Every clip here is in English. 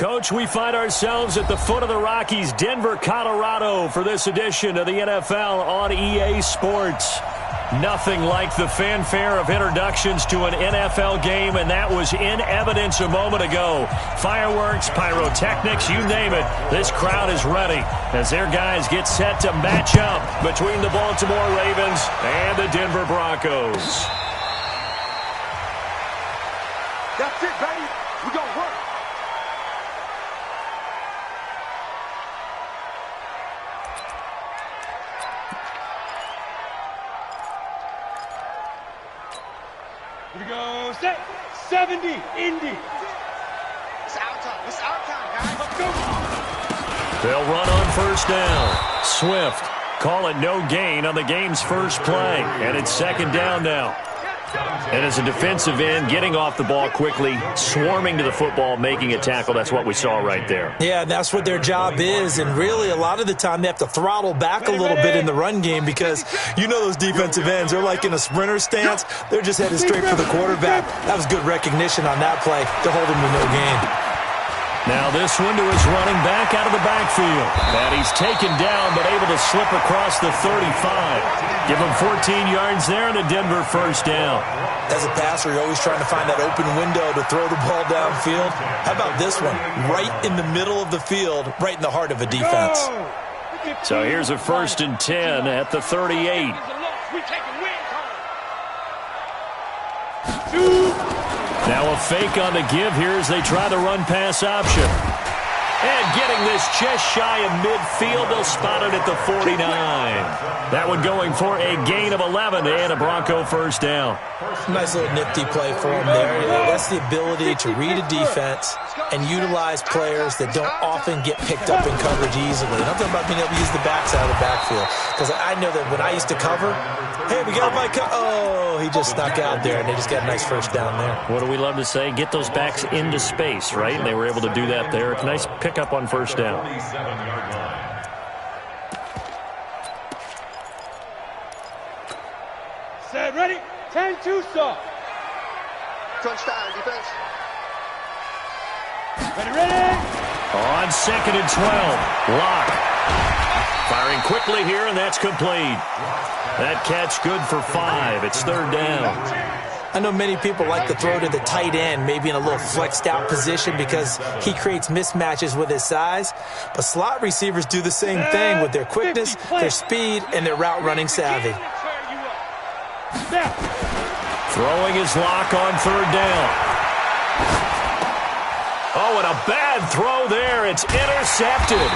Coach, we find ourselves at the foot of the Rockies, Denver, Colorado, for this edition of the NFL on EA Sports. Nothing like the fanfare of introductions to an NFL game, and that was in evidence a moment ago. Fireworks, pyrotechnics, you name it. This crowd is ready as their guys get set to match up between the Baltimore Ravens and the Denver Broncos. That's it, baby. We gonna work. Here we go. Set. 70. Indy. It's our time. It's our time, guys. Let's go. They'll run on first down. Swift call it no gain on the game's first play. And it's second down now. And as a defensive end, getting off the ball quickly, swarming to the football, making a tackle, that's what we saw right there. Yeah, that's what their job is, and really a lot of the time they have to throttle back a little bit in the run game because you know those defensive ends, they're like in a sprinter stance. They're just headed straight for the quarterback. That was good recognition on that play to hold him to no gain. Now this one to his running back out of the backfield. And he's taken down but able to slip across the 35. Give him 14 yards there and a Denver first down. As a passer, you're always trying to find that open window to throw the ball downfield. How about this one? Right in the middle of the field, right in the heart of a defense. So here's a 1st and 10 at the 38. Now a fake on the give here as they try the run-pass option. And getting this just shy of midfield, they'll spot it at the 49. That one going for a gain of 11 and a Bronco first down. Nice little nifty play for him there. That's the ability to read a defense and utilize players that don't often get picked up in coverage easily. And I'm talking about being able to use the backside of the backfield. Because I know that when I used to cover, hey, we got my oh, he just snuck out there, and they just got a nice first down there. What do we love to say? Get those backs into space, right? And they were able to do that there. Nice pickup on first down. Set, ready? 10-2, stop. Crunch time, defense. Ready. On 2nd and 12, Lock. Firing quickly here, and that's complete. That catch good for 5. It's 3rd down. I know many people like to throw to the tight end, maybe in a little flexed out position because he creates mismatches with his size. But slot receivers do the same thing with their quickness, their speed, and their route running savvy. Throwing his Lock on 3rd down. Oh, and a bad throw there. It's intercepted.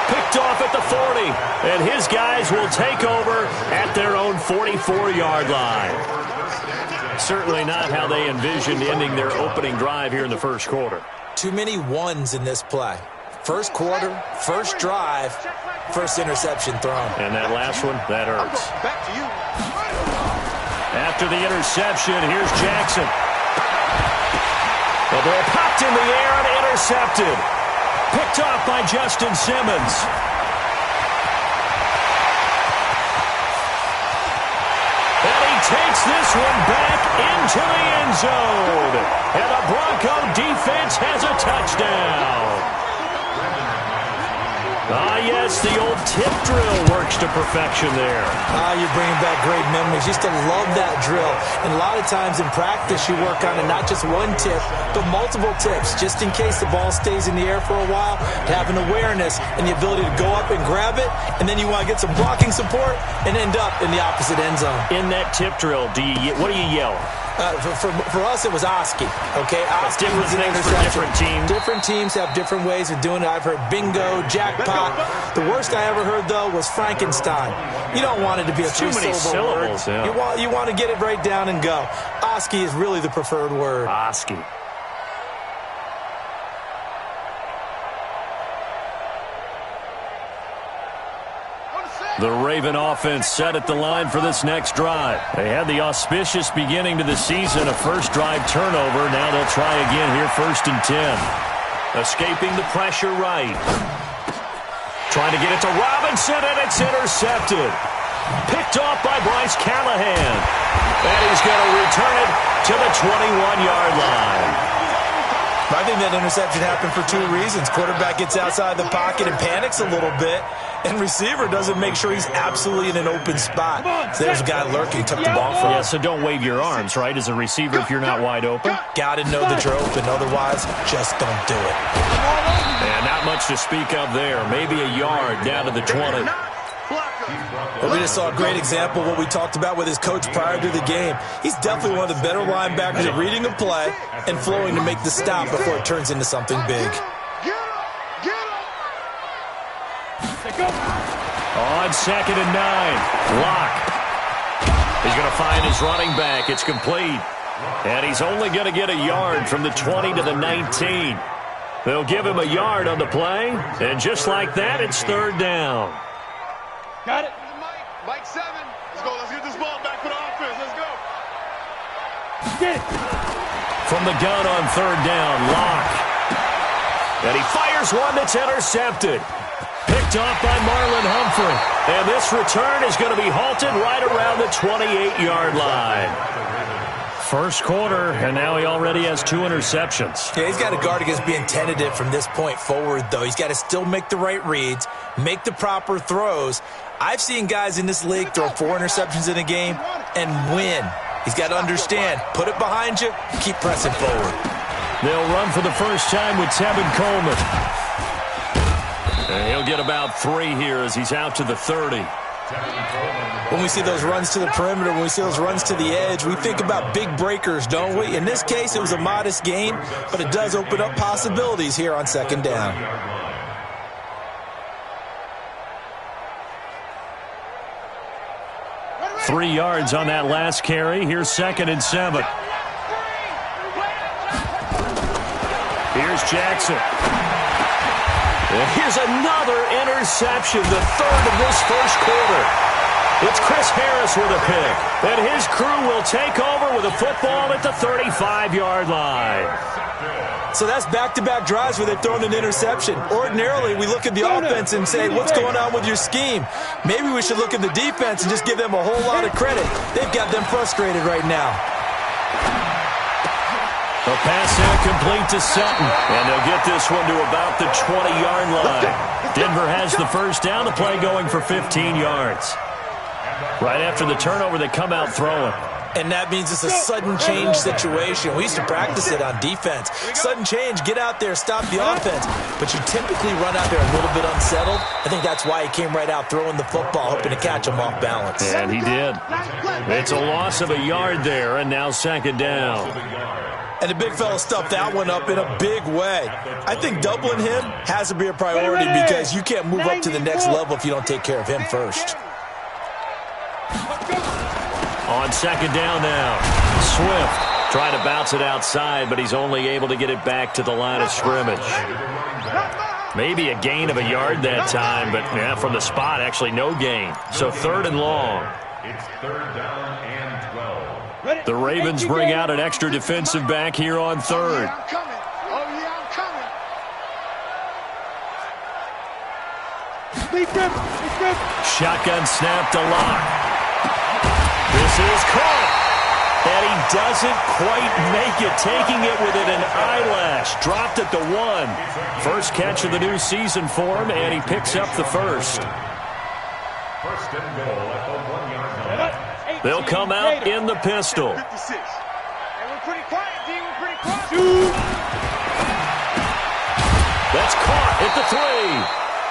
Picked off at the 40. And his guys will take over at their own 44-yard line. Certainly not how they envisioned ending their opening drive here in the first quarter. Too many ones in this play. First quarter, first drive, first interception thrown. And that last one, that hurts. Back to you. After the interception, here's Jackson. The ball popped in the air and intercepted. Picked off by Justin Simmons. And he takes this one back into the end zone. And the Bronco defense has a touchdown. Ah, yes, the old tip drill works to perfection there. You're bringing back great memories. Used to love that drill. And a lot of times in practice, you work on it, not just one tip, but multiple tips, just in case the ball stays in the air for a while, to have an awareness and the ability to go up and grab it, and then you want to get some blocking support and end up in the opposite end zone. In that tip drill, what do you yell? For us, it was Oski. Okay, Oski was an things for different teams. Different teams have different ways of doing it. I've heard bingo, jackpot. The worst I ever heard, though, was Frankenstein. You don't want it to be a three-syllable word. Yeah. You want to get it right down and go. Oski is really the preferred word. Oski. The Raven offense set at the line for this next drive. They had the auspicious beginning to the season, a first drive turnover. Now they'll try again here, 1st and 10. Escaping the pressure right. Trying to get it to Robinson, and it's intercepted. Picked off by Bryce Callahan. And he's going to return it to the 21-yard line. I think that interception happened for two reasons. Quarterback gets outside the pocket and panics a little bit, and receiver doesn't make sure he's absolutely in an open spot. So there's a guy lurking, took the ball from him. Yeah, so don't wave your arms, right, as a receiver if you're not wide open. Got to know that you're open. Otherwise, just don't do it. And not much to speak of there. Maybe a yard down to the 20. Well, we just saw a great example of what we talked about with his coach prior to the game. He's definitely one of the better linebackers at reading a play and flowing to make the stop before it turns into something big. On 2nd and 9, Locke. He's going to find his running back. It's complete. And he's only going to get a yard from the 20 to the 19. They'll give him a yard on the play. And just like that, it's 3rd down. Got it. Mike 7. Let's go. Let's get this ball back for the offense. Let's go. Get it. From the gun on 3rd down, Locke. And he fires one that's intercepted. Picked off by Marlon Humphrey. And this return is going to be halted right around the 28-yard line. First quarter, and now he already has 2 interceptions. Yeah, he's got to guard against being tentative from this point forward, though. He's got to still make the right reads, make the proper throws. I've seen guys in this league throw 4 interceptions in a game and win. He's got to understand, put it behind you, keep pressing forward. They'll run for the first time with Tevin Coleman. And he'll get about 3 here as he's out to the 30. When we see those runs to the perimeter, when we see those runs to the edge, we think about big breakers, don't we? In this case, it was a modest gain, but it does open up possibilities here on 2nd down. Three yards on that last carry. Here's 2nd and 7. Here's Jackson. And here's another interception, the 3rd of this first quarter. It's Chris Harris with a pick. And his crew will take over with a football at the 35-yard line. So that's back-to-back drives where they've thrown an interception. Ordinarily, we look at the offense and say, what's going on with your scheme? Maybe we should look at the defense and just give them a whole lot of credit. They've got them frustrated right now. A pass incomplete to Sutton. And they'll get this one to about the 20-yard line. Denver has the first down. The play going for 15 yards. Right after the turnover, they come out throwing. And that means it's a sudden change situation. We used to practice it on defense. Sudden change, get out there, stop the offense. But you typically run out there a little bit unsettled. I think that's why he came right out throwing the football, hoping to catch him off balance. And he did. It's a loss of a yard there, and now 2nd down. And the big fella stuffed that one up in a big way. I think doubling him has to be a priority because you can't move up to the next level if you don't take care of him first. On 2nd down now, Swift trying to bounce it outside, but he's only able to get it back to the line of scrimmage. Maybe a gain of a yard that time, but yeah, from the spot, actually no gain. So 3rd and long. It's 3rd down and 12. The Ravens bring out an extra defensive back here on 3rd. I'm coming. Oh, yeah, I'm coming. Shotgun snap to Locke. This is caught. And he doesn't quite make it, taking it within an eyelash. Dropped at the 1. First catch of the new season for him, and he picks up the first. First and goal at the 1-yard line. They'll come out in the pistol. 56. And we're pretty quiet, D. We're pretty quiet. That's caught at the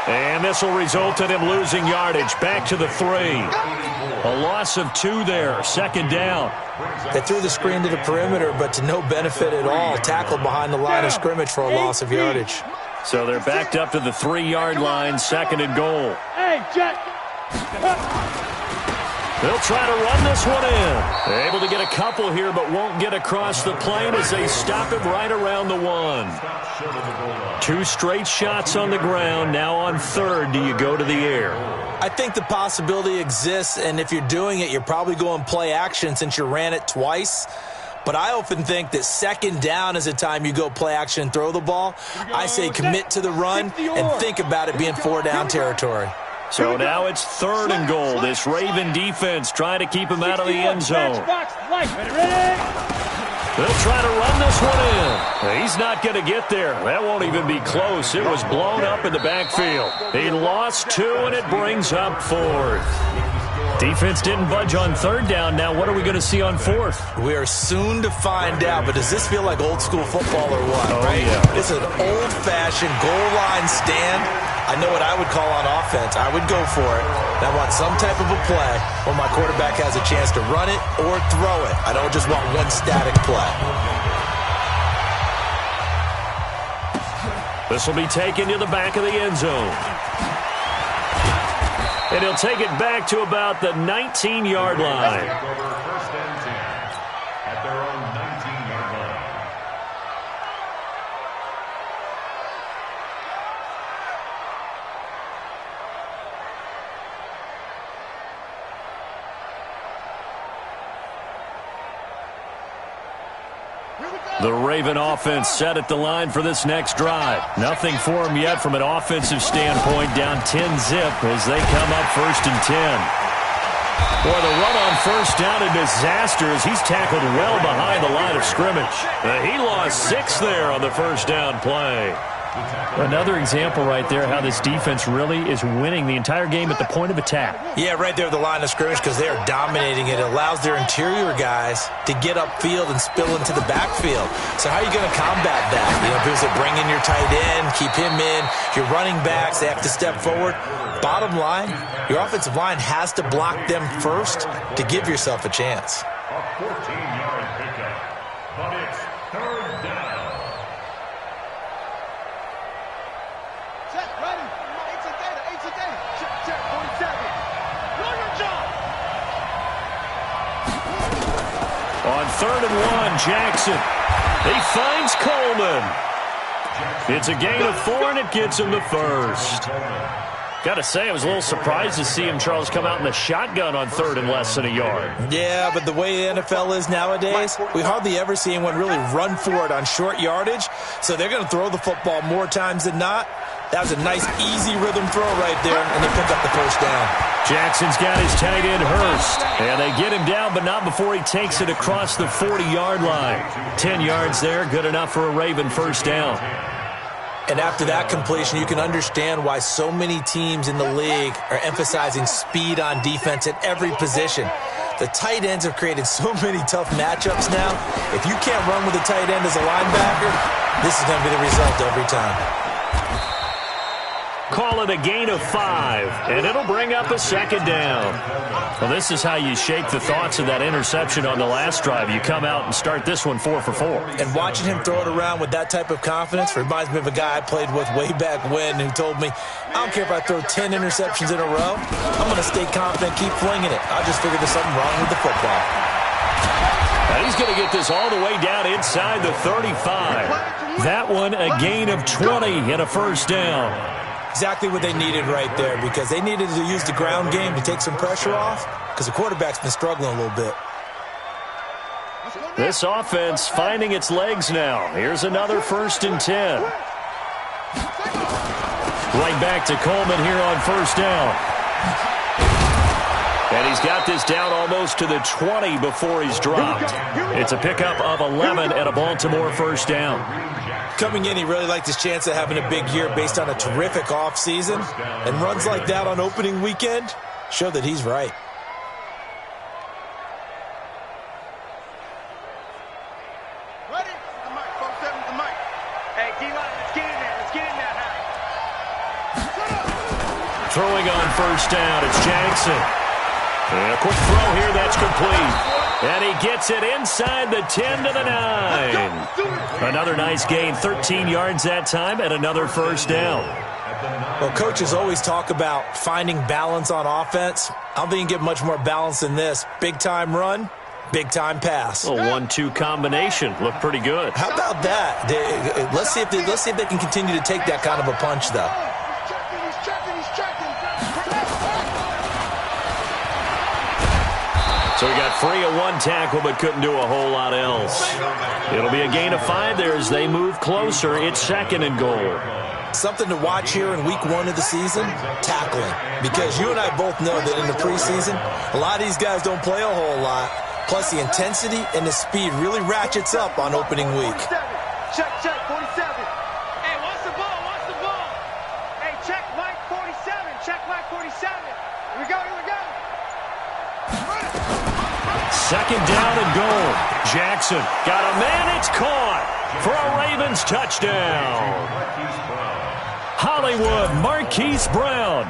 3. And this will result in him losing yardage. Back to the 3. A loss of 2 there. 2nd down. They threw the screen to the perimeter, but to no benefit at all. Tackled behind the line of scrimmage for a loss of yardage. So they're backed up to the 3-yard line. 2nd and goal. Hey, Jack. They'll try to run this one in. They're able to get a couple here, but won't get across the plane as they stop him right around the 1. 2 straight shots on the ground. Now on 3rd, do you go to the air? I think the possibility exists, and if you're doing it, you're probably going play action since you ran it twice. But I often think that 2nd down is the time you go play action and throw the ball. I say commit to the run and think about it being 4-down territory. So now it's 3rd and goal. This Raven defense trying to keep him out of the end zone. They'll try to run this one in. He's not going to get there. That won't even be close. It was blown up in the backfield. He lost 2, and it brings up 4th. Defense didn't budge on 3rd down. Now what are we going to see on 4th? We are soon to find out, but does this feel like old school football or what? Oh, right? yeah. It's an old-fashioned goal line stand. I know what I would call on offense. I would go for it. And I want some type of a play where my quarterback has a chance to run it or throw it. I don't just want one static play. This will be taken to the back of the end zone. And he'll take it back to about the 19-yard line. Take over 1st and 10 at their own 19-yard line. The Raven offense set at the line for this next drive. Nothing for them yet from an offensive standpoint. Down 10-zip as they come up 1st and 10. Boy, the run on 1st down a disaster as he's tackled well behind the line of scrimmage. He lost 6 there on the 1st down play. Another example right there how this defense really is winning the entire game at the point of attack. Yeah, right there at the line of scrimmage because they are dominating it. It allows their interior guys to get upfield and spill into the backfield. So how are you going to combat that? You know, because they bring in your tight end, keep him in, your running backs, they have to step forward. Bottom line, your offensive line has to block them first to give yourself a chance. A 14-yard pickup, but it's 3rd down. On 3rd and 1, Jackson. He finds Coleman. It's a gain of 4, and it gets him the 1st. Got to say, I was a little surprised to see him, Charles, come out in the shotgun on 3rd and less than a yard. Yeah, but the way the NFL is nowadays, we hardly ever see anyone really run for it on short yardage. So they're going to throw the football more times than not. That was a nice, easy rhythm throw right there, and they pick up the 1st down. Jackson's got his tight end Hurst. And they get him down, but not before he takes it across the 40-yard line. 10 yards there, good enough for a Raven 1st down. And after that completion, you can understand why so many teams in the league are emphasizing speed on defense at every position. The tight ends have created so many tough matchups now. If you can't run with a tight end as a linebacker, this is going to be the result every time. Call it a gain of 5, and it'll bring up a 2nd down. Well, this is how you shake the thoughts of that interception on the last drive. You come out and start this one 4 for 4. And watching him throw it around with that type of confidence reminds me of a guy I played with way back when who told me, I don't care if I throw 10 interceptions in a row. I'm going to stay confident, keep flinging it. I just figured there's something wrong with the football. And he's going to get this all the way down inside the 35. That one a gain of 20 and a 1st down. Exactly what they needed right there because they needed to use the ground game to take some pressure off because the quarterback's been struggling a little bit. This offense finding its legs now. Here's another 1st and 10. Right back to Coleman here on 1st down. And he's got this down almost to the 20 before he's dropped. It's a pickup of 11 and a Baltimore 1st down. Coming in, he really liked his chance of having a big year based on a terrific offseason. And runs like that on opening weekend show that he's right. Ready? The mic, 4-7, the mic. Hey, D-line, let's get in there. Let's get in there, Harry. Throwing on 1st down, it's Jackson. And a quick throw here, that's complete. And he gets it inside the 10 to the 9. Another nice gain, 13 yards that time, and another 1st down. Well, coaches always talk about finding balance on offense. I don't think you can get much more balance than this. Big-time run, big-time pass. A 1-2 combination. Looked pretty good. How about that? Let's see if they can continue to take that kind of a punch, though. So he got free of 1 tackle but couldn't do a whole lot else. It'll be a gain of 5 there as they move closer. It's 2nd and goal. Something to watch here in week 1 of the season, tackling. Because you and I both know that in the preseason, a lot of these guys don't play a whole lot. Plus, the intensity and the speed really ratchets up on opening week. Check, 47. Hey, what's the ball? What's the ball? Hey, check Mike 47. Check Mike 47. Here we go, here we go. Second down and goal. Jackson got a man. It's caught for a Ravens touchdown. Hollywood Marquise Brown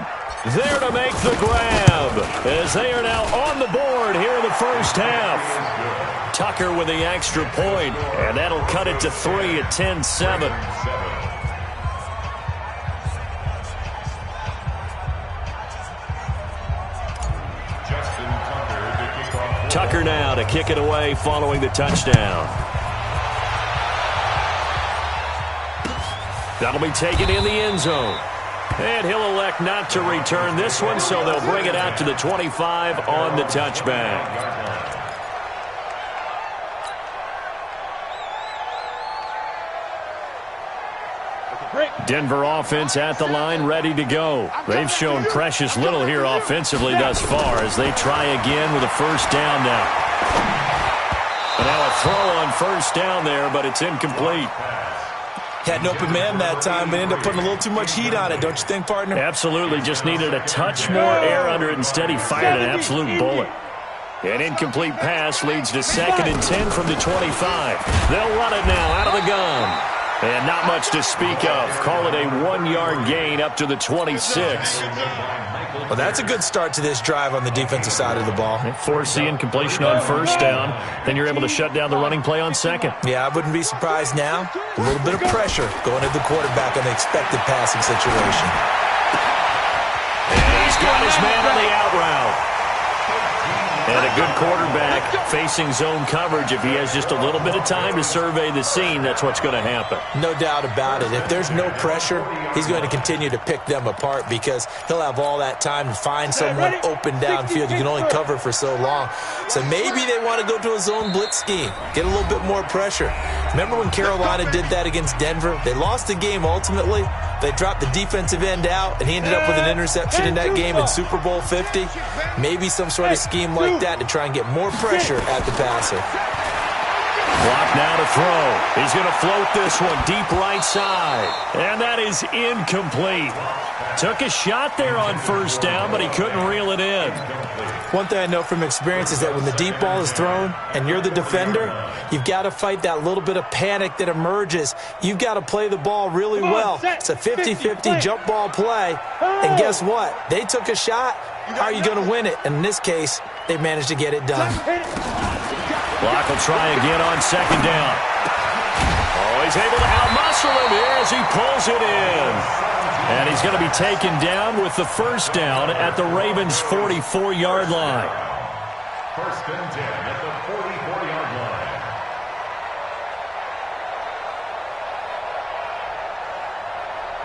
there to make the grab as they are now on the board here in the first half. Tucker with the extra point, and that'll cut it to 3 at 10-7. Tucker now to kick it away following the touchdown. That'll be taken in the end zone. And he'll elect not to return this one, so they'll bring it out to the 25 on the touchback. Denver offense at the line, ready to go. They've shown precious little here offensively thus far as they try again with a first down now. And now a throw on first down there, but it's incomplete. Had an open man that time, but ended up putting a little too much heat on it, don't you think, partner? Absolutely. Just needed a touch more air under it. Instead, he fired an absolute bullet. An incomplete pass leads to 2nd and 10 from the 25. They'll run it now out of the gun. And not much to speak of. Call it a 1-yard gain up to the 26. Well, that's a good start to this drive on the defensive side of the ball. Force the incompletion on first down. Then you're able to shut down the running play on second. Yeah, I wouldn't be surprised now. A little bit of pressure going at the quarterback on the expected passing situation. And he's got his man on the out route. And a good quarterback facing zone coverage. If he has just a little bit of time to survey the scene, that's what's going to happen. No doubt about it. If there's no pressure, he's going to continue to pick them apart because he'll have all that time to find someone open downfield. You can only cover for so long. So maybe they want to go to a zone blitz scheme, get a little bit more pressure. Remember when Carolina did that against Denver? They lost the game ultimately. They dropped the defensive end out, and he ended up with an interception in that game in Super Bowl 50. Maybe some sort of scheme like that to try and get more pressure at the passer. Block now to throw. He's going to float this one deep right side. And that is incomplete. Took a shot there on first down, but he couldn't reel it in. One thing I know from experience is that when the deep ball is thrown and you're the defender, you've got to fight that little bit of panic that emerges. You've got to play the ball really well. It's a 50-50 jump ball play. And guess what? They took a shot. How are you going to win it? And in this case, they managed to get it done. Block will try again on second down. Oh, he's able to outmuscle him here as he pulls it in. And he's going to be taken down with the first down at the Ravens' 44-yard line. First and 10 at the 44-yard line.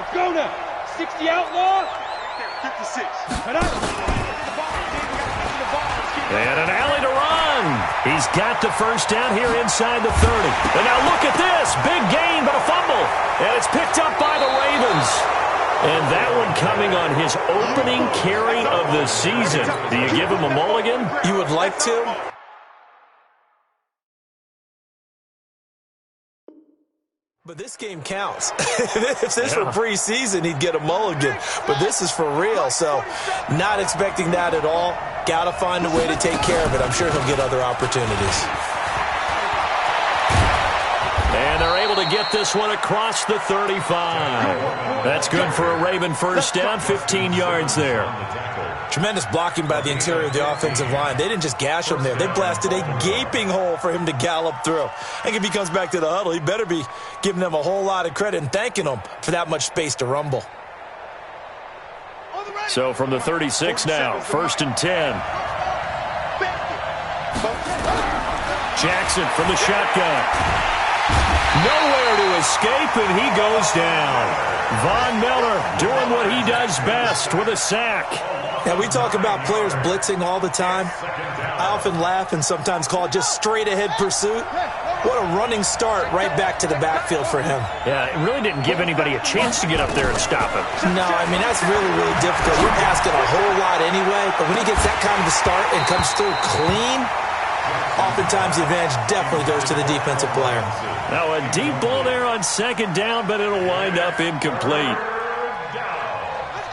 Let's go now. 60 outlaw. 56. And an alley to run. He's got the first down here inside the 30. And now look at this. Big gain, but a fumble. And it's picked up by the Ravens. And that one coming on his opening carry of the season. Do you give him a mulligan? You would like to? But this game counts. If this were preseason, he'd get a mulligan. But this is for real, so not expecting that at all. Got to find a way to take care of it. I'm sure he'll get other opportunities. And they're able to get this one across the 35. That's good for a Raven first down, 15 yards there. Tremendous blocking by the interior of the offensive line. They didn't just gash him there. They blasted a gaping hole for him to gallop through. And if he comes back to the huddle, he better be giving them a whole lot of credit and thanking them for that much space to rumble. So from the 36 now, first and 10. Jackson from the shotgun. Nowhere to escape, and he goes down. Von Miller doing what he does best with a sack. Now, we talk about players blitzing all the time. I often laugh and sometimes call it just straight-ahead pursuit. What a running start right back to the backfield for him. Yeah, it really didn't give anybody a chance to get up there and stop him. No, I mean, that's really, really difficult. You're asking a whole lot anyway, but when he gets that kind of a start and comes through clean, Oftentimes, the advantage definitely goes to the defensive player. Now a deep ball there on second down, but it'll wind up incomplete.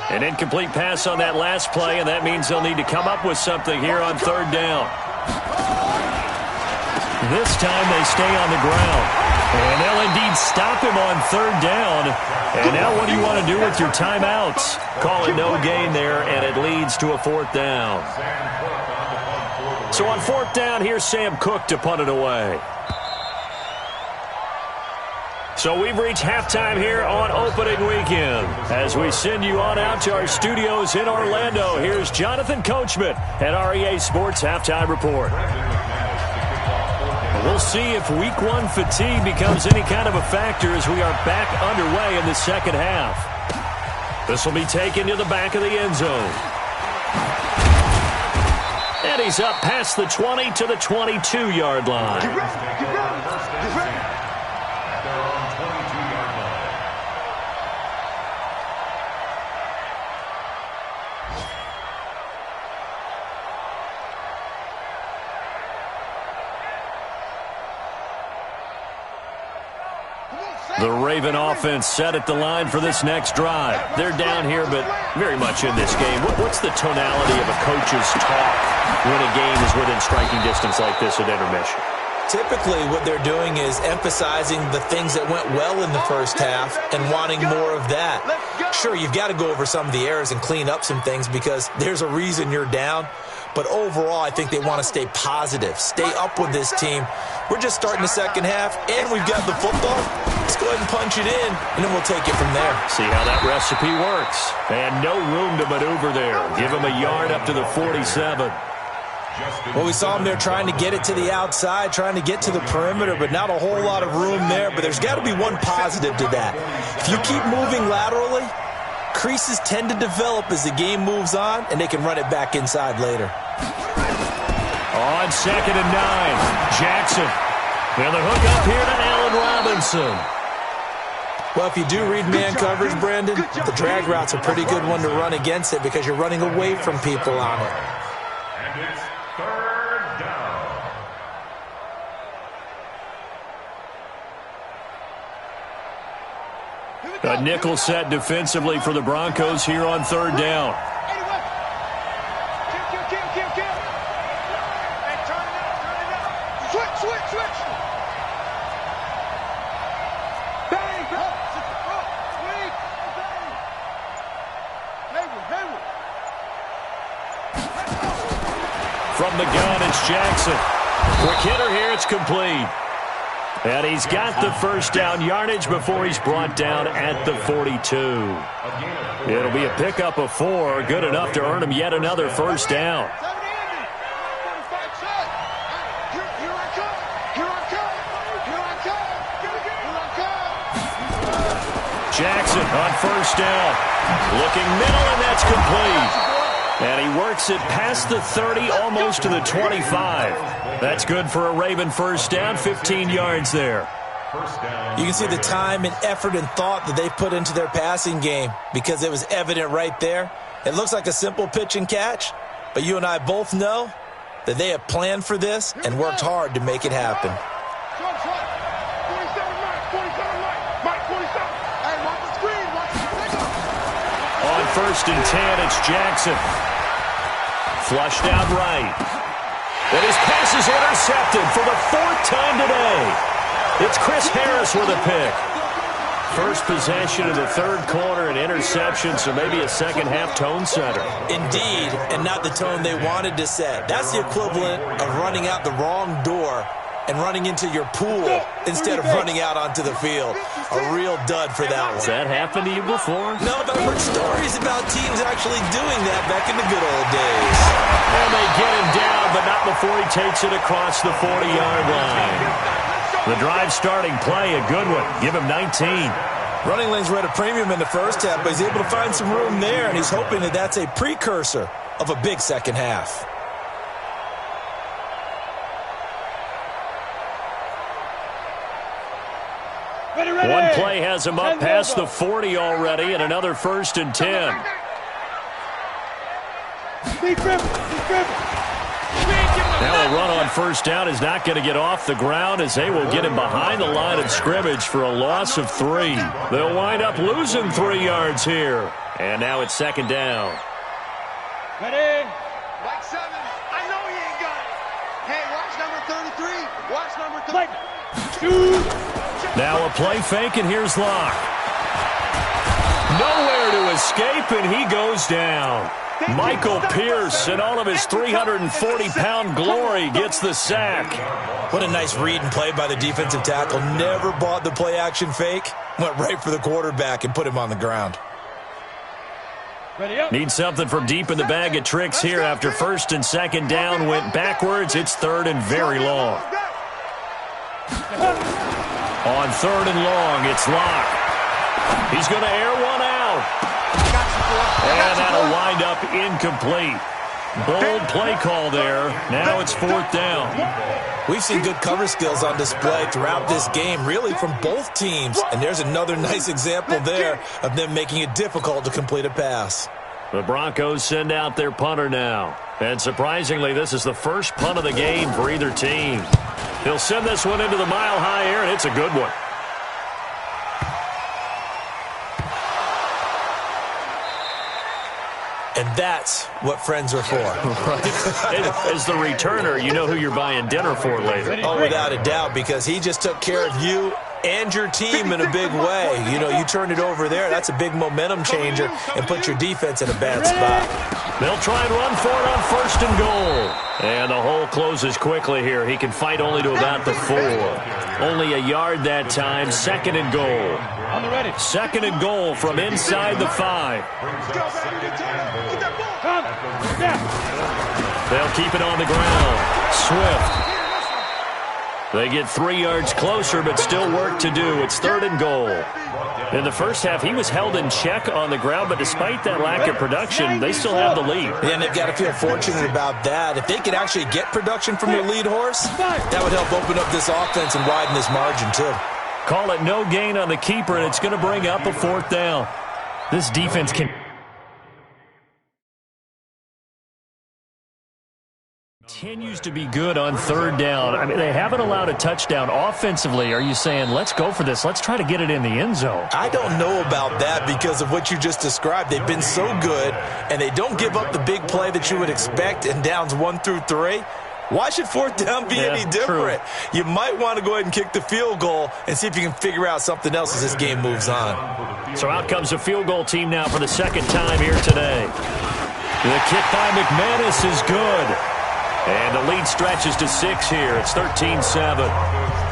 An incomplete pass on that last play, and that means they'll need to come up with something here on third down. This time they stay on the ground. And they'll indeed stop him on third down. And now what do you want to do with your timeouts? Call it no gain there, and it leads to a fourth down. So on fourth down, here's Sam Cook to punt it away. So we've reached halftime here on opening weekend. As we send you on out to our studios in Orlando, here's Jonathan Coachman at REA Sports Halftime Report. We'll see if week one fatigue becomes any kind of a factor as we are back underway in the second half. This will be taken to the back of the end zone. And he's up past the 20 to the 22-yard line. Get ready. Get ready. The Raven offense set at the line for this next drive. They're down here, but very much in this game. What's the tonality of a coach's talk when a game is within striking distance like this at intermission? Typically, what they're doing is emphasizing the things that went well in the first half and wanting more of that. Sure, you've got to go over some of the errors and clean up some things because there's a reason you're down. But overall, I think they want to stay positive, stay up with this team. We're just starting the second half, and we've got the football. Let's go ahead and punch it in, and then we'll take it from there. See how that recipe works. And no room to maneuver there. Give him a yard up to the 47. Well, we saw him there trying to get it to the outside, trying to get to the perimeter, but not a whole lot of room there. But there's got to be one positive to that. If you keep moving laterally, creases tend to develop as the game moves on, and they can run it back inside later. On 2nd and 9, Jackson. And the hook up here to Allen Robinson. Well, if you do read man coverage, Brandon, the drag route's a pretty good one to run against it because you're running away from people on it. And it's third down. A nickel set defensively for the Broncos here on third down. From the gun, it's Jackson. Quick hitter here, it's complete. And he's got the first down yardage before he's brought down at the 42. It'll be a pickup of 4, good enough to earn him yet another first down. Jackson on first down. Looking middle, and that's complete. And he works it past the 30, almost to the 25. That's good for a Raven first down, 15 yards there. You can see the time and effort and thought that they put into their passing game because it was evident right there. It looks like a simple pitch and catch, but you and I both know that they have planned for this and worked hard to make it happen. On 1st and 10, it's Jackson. Flushed out right. And his pass is intercepted for the 4th time today. It's Chris Harris with a pick. First possession of the third quarter, an interception, so maybe a second-half tone setter. Indeed, and not the tone they wanted to set. That's the equivalent of running out the wrong door and running into your pool instead of running out onto the field. A real dud for that one. Has that happened to you before? No, but I've heard stories about teams actually doing that back in the good old days. And they get him down, but not before he takes it across the 40-yard line. The drive starting play, a good one. Give him 19. Running lanes were at a premium in the first half, but he's able to find some room there, and he's hoping that that's a precursor of a big second half. One play has him up past the 40 already, and another 1st and 10. Now a run on first down is not going to get off the ground as they will get him behind the line of scrimmage for a loss of 3. They'll wind up losing 3 yards here. And now it's second down. Ready? Like 7. I know he ain't got it. Hey, watch number 33. Watch number 33. Now a play fake, and here's Locke. Nowhere to escape, and he goes down. Michael Pierce, in all of his 340-pound glory, gets the sack. What a nice read and play by the defensive tackle. Never bought the play-action fake. Went right for the quarterback and put him on the ground. Need something from deep in the bag of tricks here after first and second down went backwards. It's third and very long. On third and long, it's Locke. He's going to air one out. And that'll wind up incomplete. Bold play call there. Now it's fourth down. We've seen good cover skills on display throughout this game, really from both teams. And there's another nice example there of them making it difficult to complete a pass. The Broncos send out their punter now. And surprisingly, this is the first punt of the game for either team. He'll send this one into the mile-high air, and it's a good one. And that's what friends are for. Right. As the returner, you know who you're buying dinner for later. Oh, without a doubt, because he just took care of you and your team in a big way. You know, you turn it over there, that's a big momentum changer and put your defense in a bad spot. They'll try and run for it on first and goal. And the hole closes quickly here. He can fight only to about the 4. Only a yard that time. Second and goal. On the ready. Second and goal from inside the 5. Come. They'll keep it on the ground. Swift. They get 3 yards closer, but still work to do. It's third and goal. In the first half, he was held in check on the ground, but despite that lack of production, they still have the lead. And they've got to feel fortunate about that. If they could actually get production from their lead horse, that would help open up this offense and widen this margin, too. Call it no gain on the keeper, and it's going to bring up a fourth down. This defense continues to be good on third down. I mean, they haven't allowed a touchdown. Offensively, are you saying, let's go for this, let's try to get it in the end zone? I don't know about that because of what you just described. They've been so good, and they don't give up the big play that you would expect in downs 1 through 3. Why should fourth down be any different? True. You might want to go ahead and kick the field goal and see if you can figure out something else as this game moves on. So out comes a field goal team now for the second time here today. The kick by McManus is good. And the lead stretches to 6 here. It's 13-7.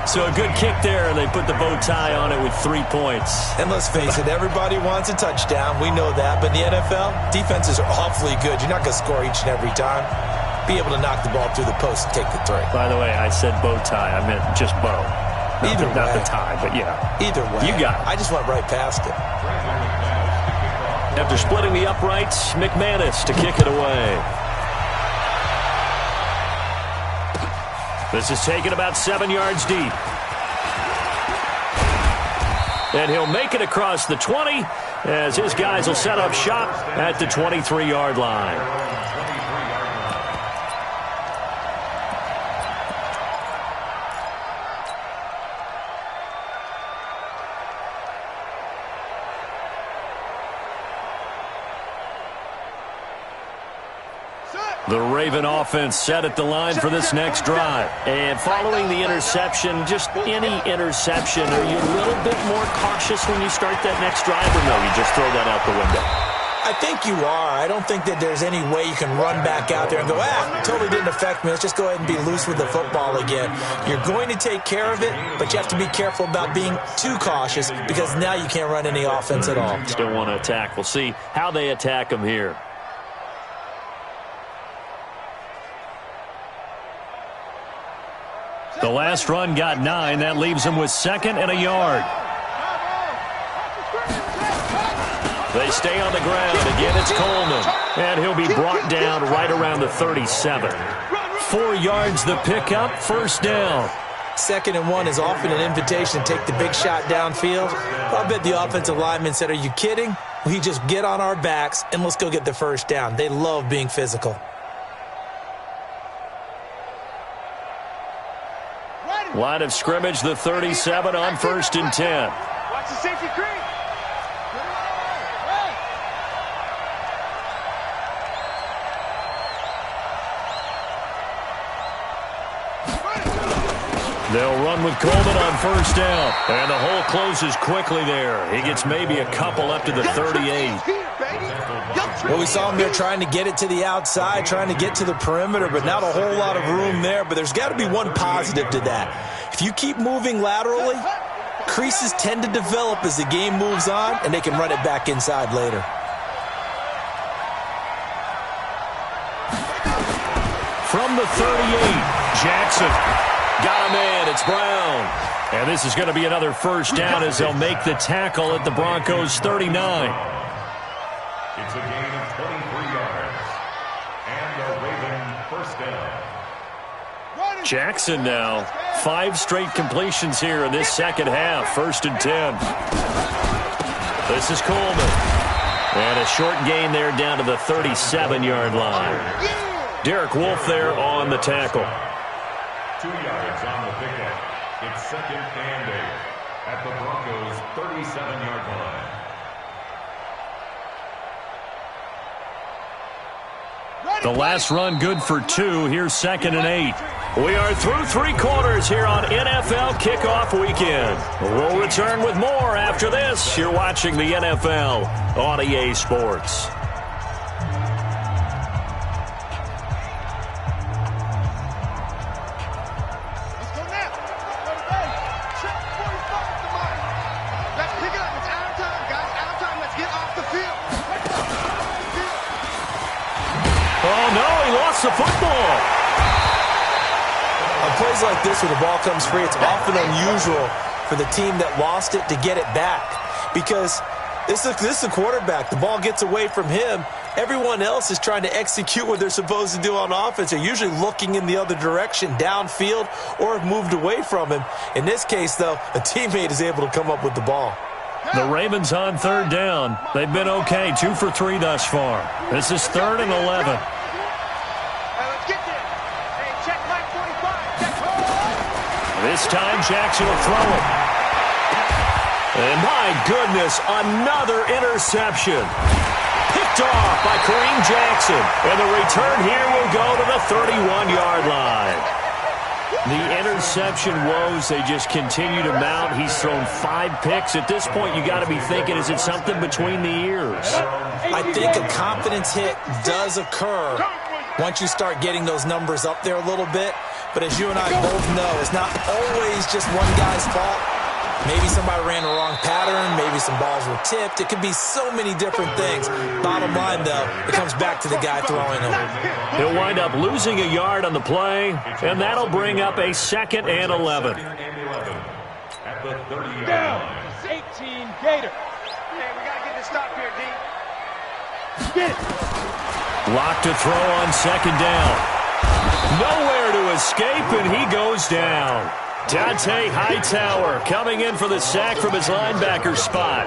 So a good kick there, and they put the bow tie on it with 3 points. And let's face it, everybody wants a touchdown. We know that. But in the NFL, defenses are awfully good. You're not going to score each and every time. Be able to knock the ball through the post and take the 3. By the way, I said bow tie. I meant just bow. Either way. Not the tie, but yeah. Either way. You got it. I just went right past it. After splitting the uprights, McManus to kick it away. This is taken about 7 yards deep. And he'll make it across the 20 as his guys will set up shop at the 23-yard line. The Raven offense set at the line for this next drive. And following the interception, just any interception, are you a little bit more cautious when you start that next drive, or no, you just throw that out the window? I think you are. I don't think that there's any way you can run back out there and go, totally didn't affect me. Let's just go ahead and be loose with the football again. You're going to take care of it, but you have to be careful about being too cautious because now you can't run any offense at all. Still want to attack. We'll see how they attack them here. The last run got 9. That leaves them with 2nd and a yard. They stay on the ground. Again, it's Coleman. And he'll be brought down right around the 37. 4 yards the pickup, first down. 2nd and 1 is often an invitation to take the big shot downfield. I bet the offensive lineman said, are you kidding? We just get on our backs and let's go get the first down. They love being physical. Line of scrimmage, the 37 on 1st and 10. Watch the safety creep. They'll run with Coleman on 1st down. And the hole closes quickly there. He gets maybe a couple up to the 38. Well, we saw him there trying to get it to the outside, trying to get to the perimeter, but not a whole lot of room there. But there's got to be one positive to that. If you keep moving laterally, creases tend to develop as the game moves on, and they can run it back inside later. From the 38, Jackson. Got him in. It's Brown. And this is going to be another 1st down as they'll make the tackle at the Broncos' 39. It's a gain of 23 yards. And a Raven 1st down. Jackson now. 5 straight completions here in this second half. 1st and 10. This is Coleman. And a short gain there down to the 37-yard line. Derek Wolfe there on the tackle. 2 yards on the pickup. It's 2nd and 8 at the Broncos' 37-yard line. The last run good for 2. Here's 2nd and 8. We are through 3 quarters here on NFL Kickoff Weekend. We'll return with more after this. You're watching the NFL on EA Sports. The football. On plays like this where the ball comes free, it's often unusual for the team that lost it to get it back because this is the quarterback. The ball gets away from him. Everyone else is trying to execute what they're supposed to do on offense. They're usually looking in the other direction, downfield, or have moved away from him. In this case, though, a teammate is able to come up with the ball. The Ravens on 3rd down. They've been okay, 2 for 3 thus far. This is 3rd and 11. This time, Jackson will throw it. And my goodness, another interception. Picked off by Kareem Jackson. And the return here will go to the 31-yard line. The interception woes, they just continue to mount. He's thrown 5 picks. At this point, you got to be thinking, is it something between the ears? I think a confidence hit does occur once you start getting those numbers up there a little bit. But as you and I both know, it's not always just one guy's fault. Maybe somebody ran the wrong pattern. Maybe some balls were tipped. It could be so many different things. Bottom line, though, it comes back to the guy throwing them. He'll wind up losing a yard on the play, and that'll bring up a 2nd and 11. At the 30-yard Down. line. 18 Gator. Hey, we got to get this stop here, D. Get it. Locked to throw on 2nd down. Nowhere to escape, and he goes down. Dante Hightower coming in for the sack from his linebacker spot.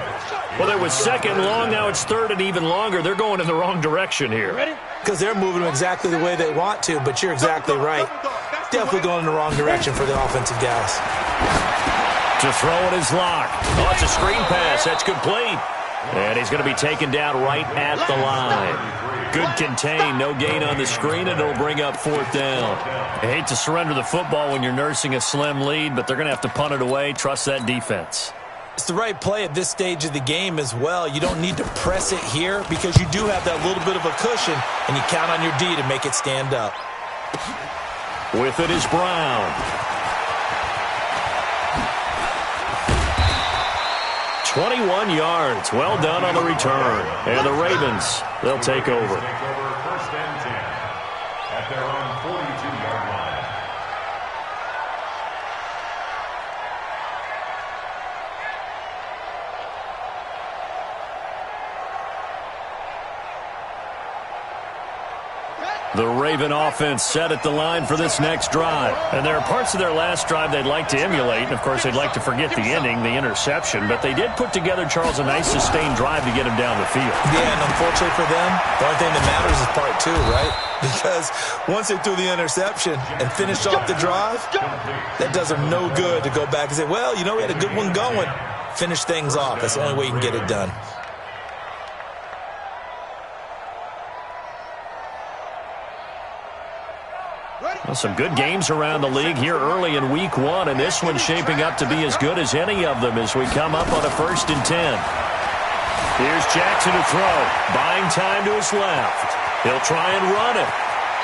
Well, it was 2nd long, now it's 3rd and even longer. They're going in the wrong direction here. Because they're moving them exactly the way they want to, but you're exactly right. Definitely going in the wrong direction for the offensive guys. To throw it is locked. Oh, it's a screen pass. That's complete. And he's going to be taken down right at the line. Good contain, no gain on the screen, and it'll bring up 4th down. I hate to surrender the football when you're nursing a slim lead, but they're going to have to punt it away. Trust that defense. It's the right play at this stage of the game as well. You don't need to press it here because you do have that little bit of a cushion, and you count on your D to make it stand up. With it is Brown. 21 yards. Well done on the return. And the Ravens, they'll take over. 1st and 10 at their own 42-yard line. The Raven offense set at the line for this next drive. And there are parts of their last drive they'd like to emulate. And, of course, they'd like to forget the ending, the interception. But they did put together, Charles, a nice sustained drive to get him down the field. Yeah, and unfortunately for them, the only thing that matters is part two, right? Because once they threw the interception and finished off the drive, that does them no good to go back and say, well, you know, we had a good one going. Finish things off. That's the only way you can get it done. Well, some good games around the league here early in week one, and this one's shaping up to be as good as any of them as we come up on a 1st and 10. Here's Jackson to throw, buying time to his left. He'll try and run it,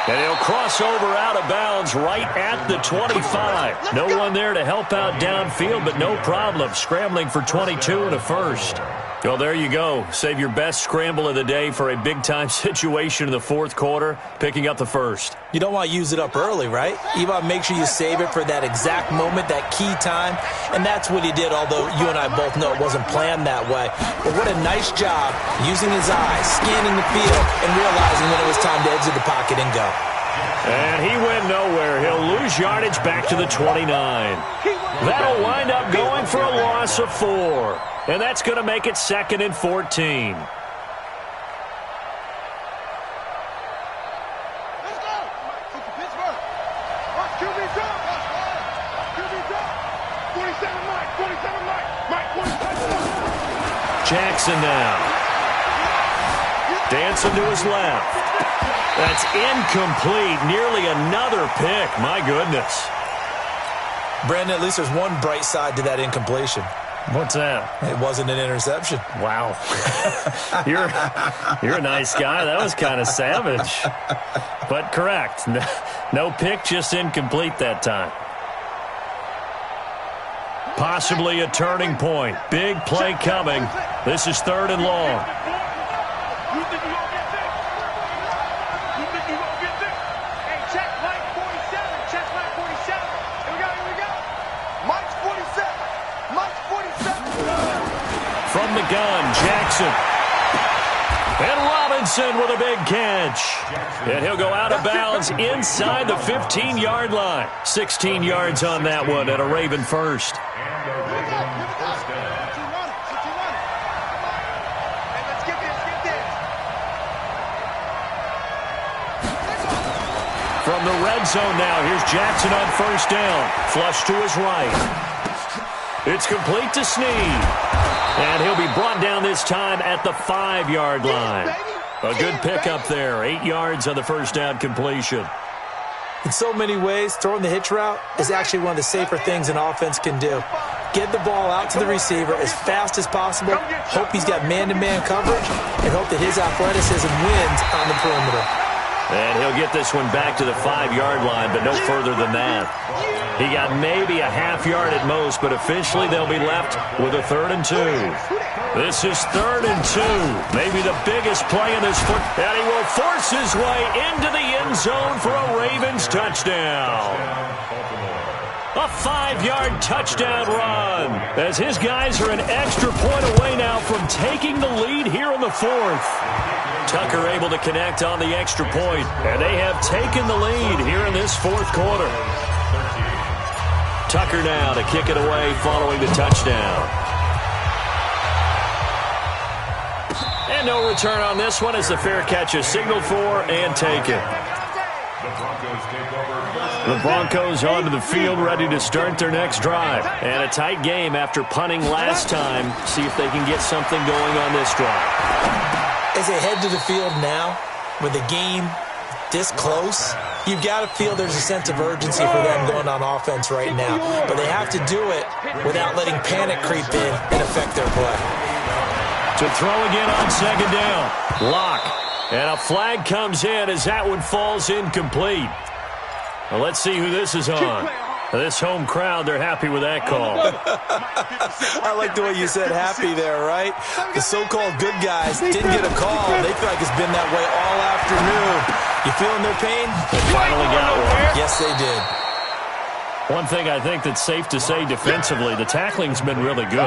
and he'll cross over out of bounds right at the 25. No one there to help out downfield, but no problem, scrambling for 22 and a first. Well, there you go. Save your best scramble of the day for a big-time situation in the 4th quarter, picking up the first. You don't want to use it up early, right? You want to make sure you save it for that exact moment, that key time. And that's what he did, although you and I both know it wasn't planned that way. But what a nice job using his eyes, scanning the field, and realizing when it was time to exit the pocket and go. And he went nowhere. He'll lose yardage back to the 29. That'll wind up going for a loss of 4. And that's going to make it 2nd and 14. Let's go. Pittsburgh. Watch QB drop. QB drop. 47 Mike. 47 Mike. Mike 47. Jackson now. Dancing to his left. That's incomplete. Nearly another pick. My goodness. Brandon, at least there's one bright side to that incompletion. What's that? It wasn't an interception. Wow. You're a nice guy. That was kind of savage. But correct. No pick, just incomplete that time. Possibly a turning point. Big play coming. This is 3rd and long. You think you're going to get this? You think you're going to get this? Hey, check Mike 47. Check Mike 47. Here we go, here we go. Mike's 47. Mike's 47. From the gun, Jackson. And Robinson with a big catch. And he'll go out of bounds inside the 15-yard line. 16 yards on that one and a Raven first. From the red zone now, here's Jackson on 1st down. Flush to his right. It's complete to Snead. And he'll be brought down this time at the 5-yard line. A good pickup there. 8 yards on the 1st down completion. In so many ways, throwing the hitch route is actually one of the safer things an offense can do. Get the ball out to the receiver as fast as possible, hope he's got man-to-man coverage, and hope that his athleticism wins on the perimeter. And he'll get this one back to the 5-yard line, but no further than that. He got maybe a half yard at most, but officially they'll be left with a 3rd and 2. This is 3rd and 2. Maybe the biggest play in this foot. And he will force his way into the end zone for a Ravens touchdown. A 5-yard touchdown run as his guys are an extra point away now from taking the lead here in the 4th. Tucker able to connect on the extra point, and they have taken the lead here in this 4th quarter. Tucker now to kick it away following the touchdown. And no return on this one as the fair catch is signaled for and taken. The Broncos onto the field ready to start their next drive. And a tight game after punting last time. See if they can get something going on this drive. As they head to the field now, with the game this close, you've got to feel there's a sense of urgency for them going on offense right now. But they have to do it without letting panic creep in and affect their play. To throw again on 2nd down. Lock. And a flag comes in as that one falls incomplete. Well, let's see who this is on. This home crowd, they're happy with that call. I like the way you said happy there, right? The so-called good guys didn't get a call. They feel like it's been that way all afternoon. You feeling their pain? They finally got one. Yes, they did. One thing I think that's safe to say defensively, the tackling's been really good.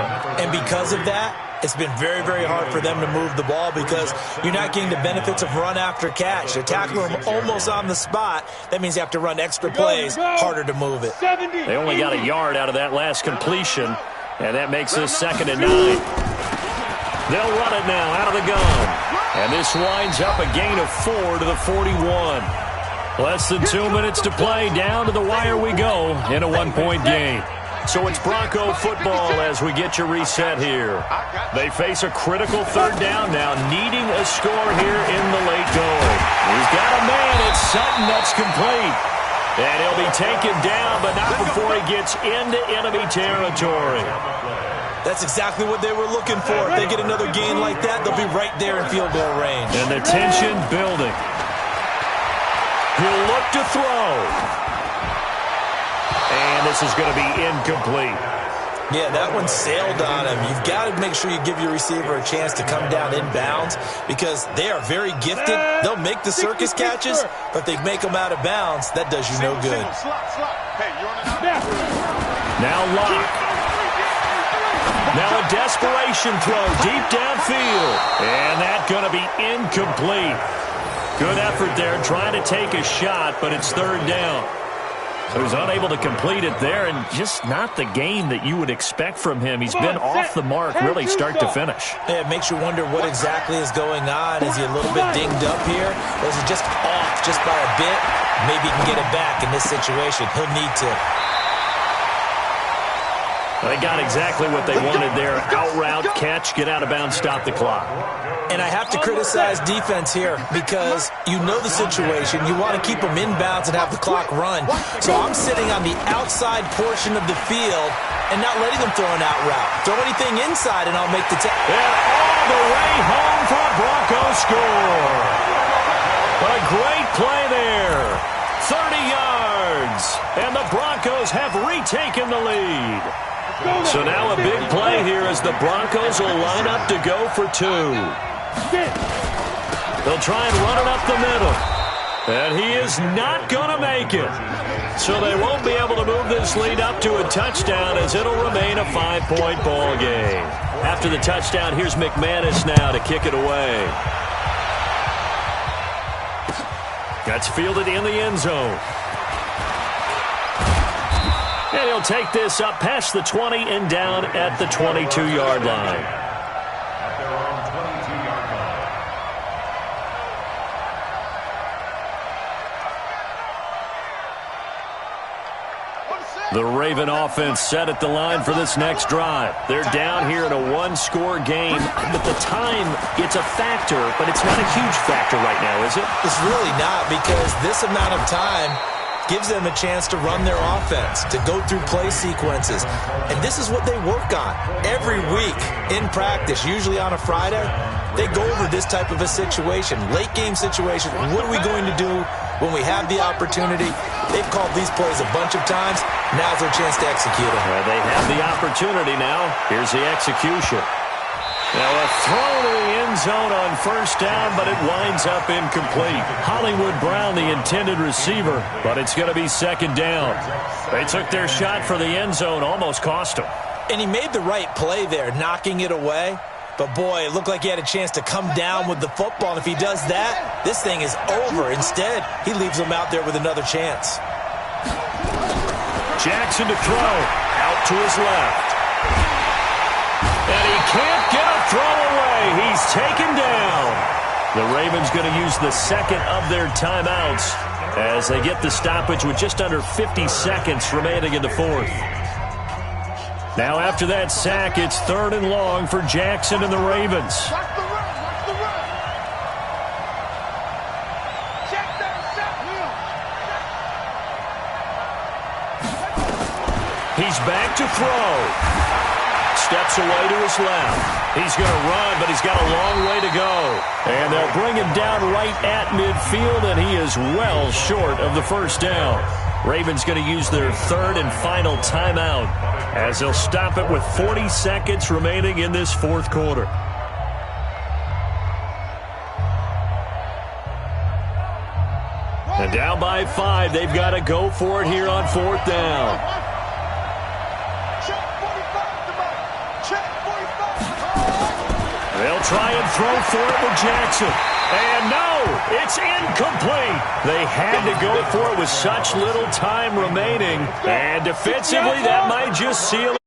And because of that, it's been very, very hard for them to move the ball because you're not getting the benefits of run after catch. They're tackling them almost on the spot. That means you have to run extra plays, harder to move it. They only got a yard out of that last completion, and that makes this 2nd and 9. They'll run it now out of the gun. And this winds up a gain of 4 to the 41. Less than 2 minutes to play. Down to the wire we go in a 1-point game. So it's Bronco football as we get you reset here. They face a critical 3rd down now, needing a score here in the late going. He's got a man. It's Sutton that's complete. And he'll be taken down, but not before he gets into enemy territory. That's exactly what they were looking for. If they get another gain like that, they'll be right there in field goal range. And the tension building. He'll look to throw. And this is going to be incomplete. Yeah, that one sailed on him. You've got to make sure you give your receiver a chance to come down inbounds because they are very gifted. They'll make the circus catches, but they make them out of bounds. That does you no good. Now Locke. Now a desperation throw deep downfield. And that's going to be incomplete. Good effort there trying to take a shot, but it's 3rd down. So he's unable to complete it there, and just not the game that you would expect from him. He's been off the mark really start to finish. Yeah, it makes you wonder what exactly is going on. Is he a little bit dinged up here, or is he just off just by a bit? Maybe he can get it back in this situation. He'll need to. They got exactly what they wanted there. Out route, catch, get out of bounds, stop the clock. And I have to criticize defense here because you know the situation. You want to keep them inbounds and have the clock run. So I'm sitting on the outside portion of the field and not letting them throw an out route. Throw anything inside and I'll make the tackle. And all the way home for a Broncos score. A great play there. 30 yards. And the Broncos have retaken the lead. So now a big play here as the Broncos will line up to go for 2. They'll try and run it up the middle. And he is not going to make it. So they won't be able to move this lead up to a touchdown as it'll remain a 5-point ball game. After the touchdown, here's McManus now to kick it away. That's fielded in the end zone. And he'll take this up past the 20 and down at the 22-yard line. At their own 22-yard line. The Raven offense set at the line for this next drive. They're down here in a 1-score game. But the time, it's a factor, but it's not a huge factor right now, is it? It's really not because this amount of time gives them a chance to run their offense, to go through play sequences. And this is what they work on every week in practice, usually on a Friday. They go over this type of a situation, late game situation. What are we going to do when we have the opportunity? They've called these plays a bunch of times. Now's their chance to execute them. Well, they have the opportunity now. Here's the execution. Now a throw to the end zone on 1st down, but it winds up incomplete. Hollywood Brown, the intended receiver, but it's going to be 2nd down. They took their shot for the end zone, almost cost him. And he made the right play there, knocking it away. But, boy, it looked like he had a chance to come down with the football. And if he does that, this thing is over. Instead, he leaves him out there with another chance. Jackson to throw. Out to his left. And he can't get a throw away. He's taken down. The Ravens going to use the 2nd of their timeouts as they get the stoppage with just under 50 seconds remaining in the 4th. Now after that sack, it's 3rd and long for Jackson and the Ravens. He's back to throw. Steps away to his left. He's going to run, but he's got a long way to go. And they'll bring him down right at midfield, and he is well short of the 1st down. Ravens going to use their 3rd and final timeout as they'll stop it with 40 seconds remaining in this 4th quarter. And down by 5, they've got to go for it here on 4th down. They'll try and throw for it with Jackson. And no, it's incomplete. They had to go for it with such little time remaining. And defensively, that might just seal it.